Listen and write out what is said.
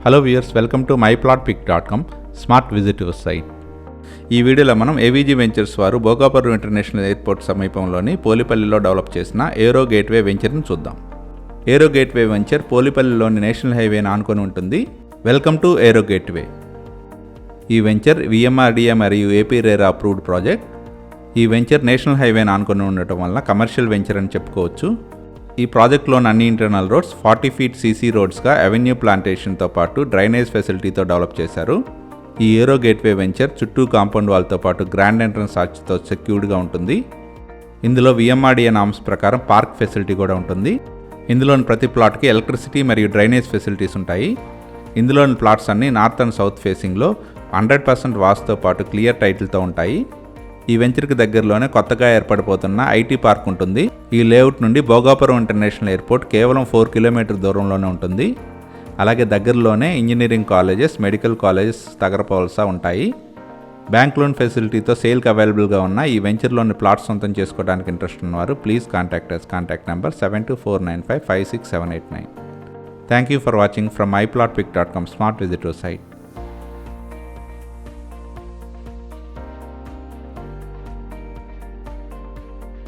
Hello viewers, welcome to myplotpic.com smart visit your site. ఈ వీడియోలో మనం ఏవీజీ వెంచర్స్ వారు భోగాపురం ఇంటర్నేషనల్ ఎయిర్పోర్ట్ సమీపంలోని పోలిపల్లిలో డెవలప్ చేసిన ఏరో గేట్వే వెంచర్ని చూద్దాం. ఏరో గేట్వే వెంచర్ పోలిపల్లిలోని నేషనల్ హైవేని ఆనుకొని ఉంటుంది. Welcome to aero gateway. ఈ వెంచర్ VMRDA మరియు ఏపీ రేరా అప్రూవ్డ్ ప్రాజెక్ట్. ఈ వెంచర్ నేషనల్ హైవేని ఆనుకొని ఉండటం వల్ల కమర్షియల్ వెంచర్ అని చెప్పుకోవచ్చు. ఈ ప్రాజెక్ట్లోని అన్ని ఇంటర్నల్ రోడ్స్ 40 ఫీట్ CC రోడ్స్గా అవెన్యూ ప్లాంటేషన్తో పాటు డ్రైనేజ్ ఫెసిలిటీతో డెవలప్ చేశారు. ఈ ఏరో గేట్వే వెంచర్ చుట్టూ కాంపౌండ్ వాల్తో పాటు గ్రాండ్ ఎంట్రన్స్ ఆర్చ్తో సెక్యూర్డ్గా ఉంటుంది. ఇందులో VMRDA నామ్స్ ప్రకారం పార్క్ ఫెసిలిటీ కూడా ఉంటుంది. ఇందులోని ప్రతి ప్లాట్కి ఎలక్ట్రిసిటీ మరియు డ్రైనేజ్ ఫెసిలిటీస్ ఉంటాయి. ఇందులోని ప్లాట్స్ అన్ని నార్త్ అండ్ సౌత్ ఫేసింగ్లో 100% వాస్తుతో పాటు క్లియర్ టైటిల్తో ఉంటాయి. ఈ వెంచర్కి దగ్గరలోనే కొత్తగా ఏర్పడిపోతున్న IT పార్క్ ఉంటుంది. ఈ లేఅవుట్ నుండి భోగాపురం ఇంటర్నేషనల్ ఎయిర్పోర్ట్ కేవలం 4 కిలోమీటర్ దూరంలోనే ఉంటుంది. అలాగే దగ్గరలోనే ఇంజనీరింగ్ కాలేజెస్, మెడికల్ కాలేజెస్ తగరపవలస ఉంటాయి. బ్యాంక్ లోన్ ఫెసిలిటీతో సేల్కి అవైలబుల్గా ఉన్న ఈ వెంచర్లోని ప్లాట్స్ సొంతం చేసుకోవడానికి ఇంట్రెస్ట్ ఉన్నవారు please contact number 7249556789. Thank you for watching from myplotpic.com smart visit your site.